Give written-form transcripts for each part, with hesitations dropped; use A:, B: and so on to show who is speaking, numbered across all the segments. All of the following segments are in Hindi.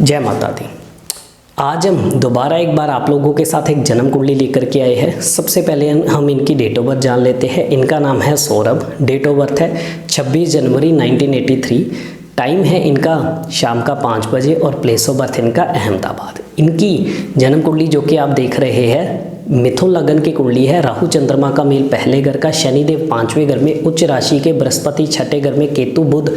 A: जय माता दी। आज हम दोबारा एक बार आप लोगों के साथ एक जन्म कुंडली लेकर के आए हैं। सबसे पहले हम इनकी डेट ऑफ बर्थ जान लेते हैं। इनका नाम है सौरभ, डेट ऑफ बर्थ है 26 जनवरी 1983। टाइम है इनका शाम का 5 बजे और प्लेस ऑफ बर्थ इनका अहमदाबाद। इनकी जन्म कुंडली जो कि आप देख रहे हैं मिथुन लगन की कुंडली है। राहु चंद्रमा का मेल पहले घर का, शनिदेव 5वें घर में उच्च राशि के, बृहस्पति 6ठे घर में, केतु बुध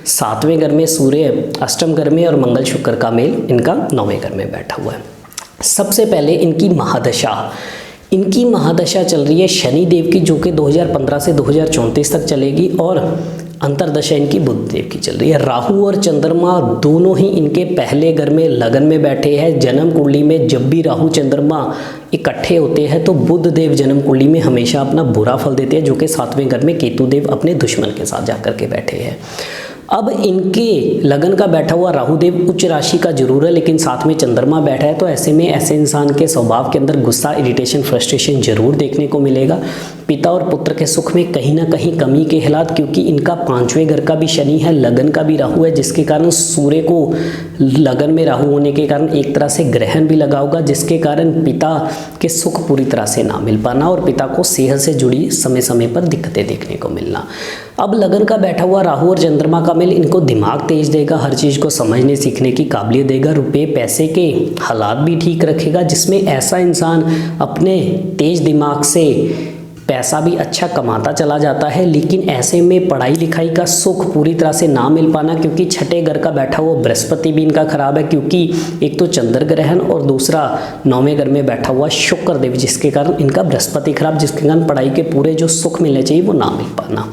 A: 7वें घर में, सूर्य 8वें घर में और मंगल शुक्र का मेल इनका 9वें घर में बैठा हुआ है। सबसे पहले इनकी महादशा चल रही है शनिदेव की, जो कि 2015 से 2034 तक चलेगी, और अंतरदशा इनकी बुध देव की चल रही है। राहु और चंद्रमा दोनों ही इनके पहले घर में लगन में बैठे हैं। जन्म कुंडली में जब भी राहु चंद्रमा इकट्ठे होते हैं तो बुध देव जन्म कुंडली में हमेशा अपना बुरा फल देते हैं, जो कि 7वें घर में केतु देव अपने दुश्मन के साथ जाकर के बैठे हैं। अब इनके लगन का बैठा हुआ राहु देव उच्च राशि का जरूर है, लेकिन साथ में चंद्रमा बैठा है, तो ऐसे में ऐसे इंसान के स्वभाव के अंदर गुस्सा, इरिटेशन, फ्रस्ट्रेशन जरूर देखने को मिलेगा। पिता और पुत्र के सुख में कहीं ना कहीं कमी के हालात, क्योंकि इनका 5वें घर का भी शनि है, लगन का भी राहु है, जिसके कारण सूर्य को लगन में राहु होने के कारण एक तरह से ग्रहण भी लगा होगा, जिसके कारण पिता के सुख पूरी तरह से ना मिल पाना और पिता को सेहत से जुड़ी समय समय पर दिक्कतें देखने को मिलना। अब लगन का बैठा हुआ राहु और चंद्रमा का मेल इनको दिमाग तेज देगा, हर चीज़ को समझने सीखने की काबिलियत देगा, रुपए पैसे के हालात भी ठीक रखेगा, जिसमें ऐसा इंसान अपने तेज दिमाग से पैसा भी अच्छा कमाता चला जाता है। लेकिन ऐसे में पढ़ाई लिखाई का सुख पूरी तरह से ना मिल पाना, क्योंकि 6ठे घर का बैठा हुआ बृहस्पति भी इनका खराब है, क्योंकि एक तो चंद्र ग्रहण और दूसरा 9वें घर में बैठा हुआ शुक्र देव, जिसके कारण इनका बृहस्पति खराब, जिसके कारण पढ़ाई के पूरे जो सुख मिलने चाहिए वो ना मिल पाना।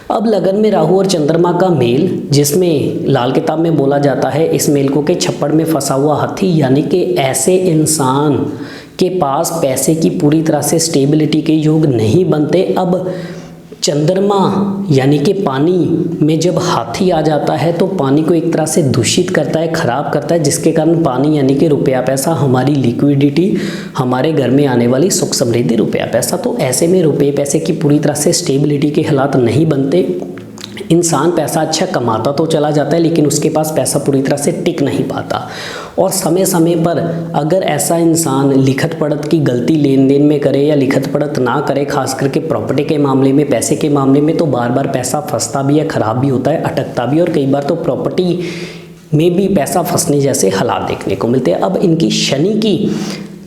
A: अब लगन में राहु और चंद्रमा का मेल, जिसमें लाल किताब में बोला जाता है इस मेल को कि छप्पड़ में फंसा हुआ हाथी, यानी कि ऐसे इंसान के पास पैसे की पूरी तरह से स्टेबिलिटी के योग नहीं बनते। अब चंद्रमा यानी कि पानी में जब हाथी आ जाता है तो पानी को एक तरह से दूषित करता है, खराब करता है, जिसके कारण पानी यानी कि रुपया पैसा, हमारी लिक्विडिटी, हमारे घर में आने वाली सुख समृद्धि, रुपया पैसा, तो ऐसे में रुपये पैसे की पूरी तरह से स्टेबिलिटी के हालात नहीं बनते। इंसान पैसा अच्छा कमाता तो चला जाता है, लेकिन उसके पास पैसा पूरी तरह से टिक नहीं पाता। और समय समय पर अगर ऐसा इंसान लिखत पढ़त की गलती लेन देन में करे या लिखत पढ़त ना करे, खास करके प्रॉपर्टी के मामले में, पैसे के मामले में, तो बार बार पैसा फंसता भी है, ख़राब भी होता है, अटकता भी, और कई बार तो प्रॉपर्टी में भी पैसा फंसने जैसे हालात देखने को मिलते हैं। अब इनकी शनि की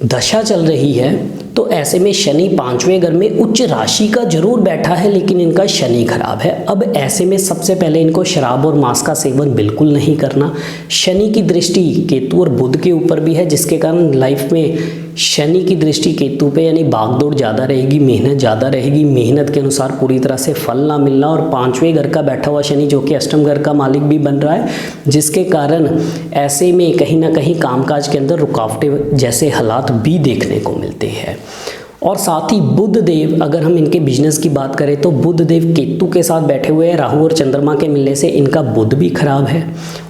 A: दशा चल रही है, तो ऐसे में शनि 5वें घर में उच्च राशि का जरूर बैठा है, लेकिन इनका शनि खराब है। अब ऐसे में सबसे पहले इनको शराब और मांस का सेवन बिल्कुल नहीं करना। शनि की दृष्टि केतु और बुध के ऊपर भी है, जिसके कारण लाइफ में शनि की दृष्टि केतु पे, यानी भागदौड़ ज़्यादा रहेगी, मेहनत ज़्यादा रहेगी, मेहनत के अनुसार पूरी तरह से फल ना मिलना। और 5वें घर का बैठा हुआ शनि, जो कि अष्टम घर का मालिक भी बन रहा है, जिसके कारण ऐसे में कहीं ना कहीं कामकाज के अंदर रुकावटें जैसे हालात भी देखने को मिलते हैं। और साथ ही बुध देव, अगर हम इनके बिजनेस की बात करें तो बुध देव केतु के साथ बैठे हुए हैं, राहु और चंद्रमा के मिलने से इनका बुध भी खराब है।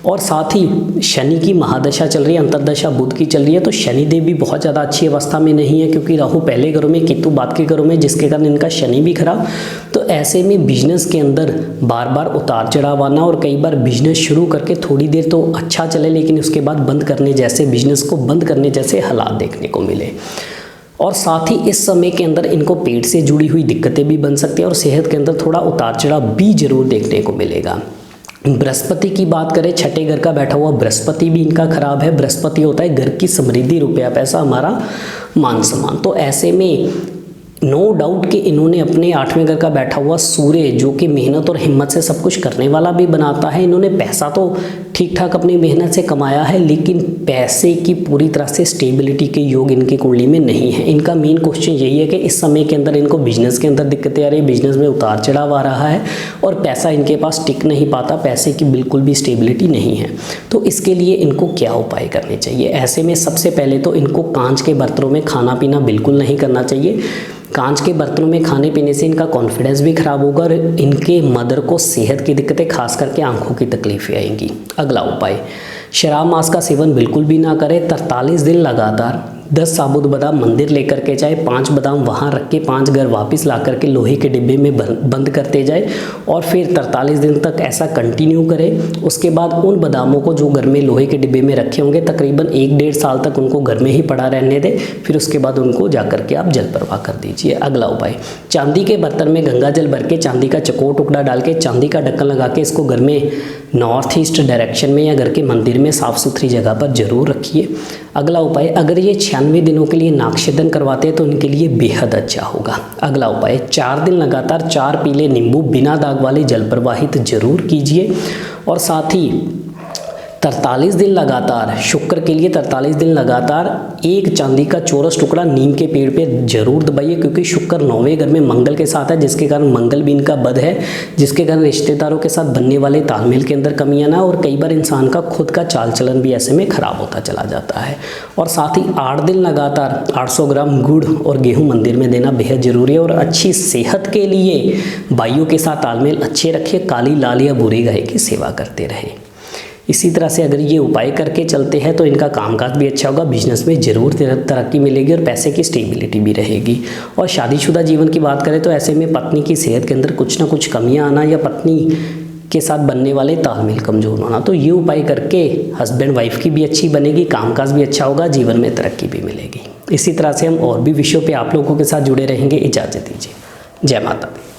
A: और साथ ही शनि की महादशा चल रही है, अंतरदशा बुध की चल रही है, तो शनि देव भी बहुत ज़्यादा अच्छी अवस्था में नहीं है, क्योंकि राहु पहले घरों में, केतु बाद के घरों में, जिसके कारण इनका शनि भी खराब। तो ऐसे में बिजनेस के अंदर बार बार उतार चढ़ाव आना, और कई बार बिजनेस शुरू करके थोड़ी देर तो अच्छा चले, लेकिन उसके बाद बंद करने जैसे, बिजनेस को बंद करने जैसे हालात देखने को मिले। और साथ ही इस समय के अंदर इनको पेट से जुड़ी हुई दिक्कतें भी बन सकती हैं, और सेहत के अंदर थोड़ा उतार चढ़ाव भी जरूर देखने को मिलेगा। बृहस्पति की बात करें, 6ठे घर का बैठा हुआ बृहस्पति भी इनका खराब है। बृहस्पति होता है घर की समृद्धि, रुपया पैसा, हमारा मान सम्मान। तो ऐसे में नो डाउट कि इन्होंने अपने 8वें घर का बैठा हुआ सूर्य, जो कि मेहनत और हिम्मत से सब कुछ करने वाला भी बनाता है, इन्होंने पैसा तो ठीक ठाक अपनी मेहनत से कमाया है, लेकिन पैसे की पूरी तरह से स्टेबिलिटी के योग इनकी कुंडली में नहीं है। इनका मेन क्वेश्चन यही है कि इस समय के अंदर इनको बिजनेस के अंदर दिक्कतें आ रही है, बिजनेस में उतार चढ़ाव आ रहा है, और पैसा इनके पास टिक नहीं पाता, पैसे की बिल्कुल भी स्टेबिलिटी नहीं है। तो इसके लिए इनको क्या उपाय करने चाहिए? ऐसे में सबसे पहले तो इनको कांच के बर्तनों में खाना पीना बिल्कुल नहीं करना चाहिए। कांच के बर्तनों में खाने पीने से इनका कॉन्फिडेंस भी खराब होगा, और इनके मदर को सेहत की दिक्कतें, खास करके आंखों की तकलीफें आएंगी। अगला उपाय, शराब मांस का सेवन बिल्कुल भी ना करें। 43 दिन लगातार 10 साबुत बादाम मंदिर लेकर के जाए, 5 बादाम वहाँ रख के 5 घर वापस ला करके लोहे के डिब्बे में बंद करते जाए और फिर 43 दिन तक ऐसा कंटिन्यू करें। उसके बाद उन बादामों को जो घर में लोहे के डिब्बे में रखे होंगे तकरीबन 1-1.5 साल तक उनको घर में ही पड़ा रहने दें। फिर उसके बाद उनको जा करके आप जल प्रवाह कर दीजिए। अगला उपाय, चांदी के बर्तन में गंगा जल भर के चांदी का चकोर टुकड़ा डाल के चांदी का ढक्कन लगा के इसको घर में नॉर्थ ईस्ट डायरेक्शन में या घर के मंदिर में साफ़ सुथरी जगह पर जरूर रखिए। अगला उपाय, अगर ये 96 दिनों के लिए नागशेदन करवाते हैं तो उनके लिए बेहद अच्छा होगा। अगला उपाय, 4 दिन लगातार 4 पीले नींबू बिना दाग वाले जल प्रवाहित जरूर कीजिए और साथ ही 43 दिन लगातार, शुक्र के लिए 43 दिन लगातार एक चांदी का चौरस टुकड़ा नीम के पेड़ पे जरूर दबाइए, क्योंकि शुक्र 9वें घर में मंगल के साथ है, जिसके कारण मंगल भी इनका बद है, जिसके कारण रिश्तेदारों के साथ बनने वाले तालमेल के अंदर कमी आना और कई बार इंसान का खुद का चाल चलन भी ऐसे में खराब होता चला जाता है। और साथ ही 8 दिन लगातार 800 ग्राम गुड़ और गेहूँ मंदिर में देना बेहद जरूरी है। और अच्छी सेहत के लिए भाइयों के साथ तालमेल अच्छे रखिए, काली, लाल या भूरी गाय की सेवा करते रहे। इसी तरह से अगर ये उपाय करके चलते हैं तो इनका कामकाज भी अच्छा होगा, बिजनेस में ज़रूर तरक्की मिलेगी और पैसे की स्टेबिलिटी भी रहेगी। और शादीशुदा जीवन की बात करें तो ऐसे में पत्नी की सेहत के अंदर कुछ ना कुछ कमियां आना या पत्नी के साथ बनने वाले तालमेल कमज़ोर होना, तो ये उपाय करके हस्बैंड वाइफ की भी अच्छी बनेगी, कामकाज भी अच्छा होगा, जीवन में तरक्की भी मिलेगी। इसी तरह से हम और भी विषयों पर आप लोगों के साथ जुड़े रहेंगे। इजाज़त दीजिए। जय माता दी।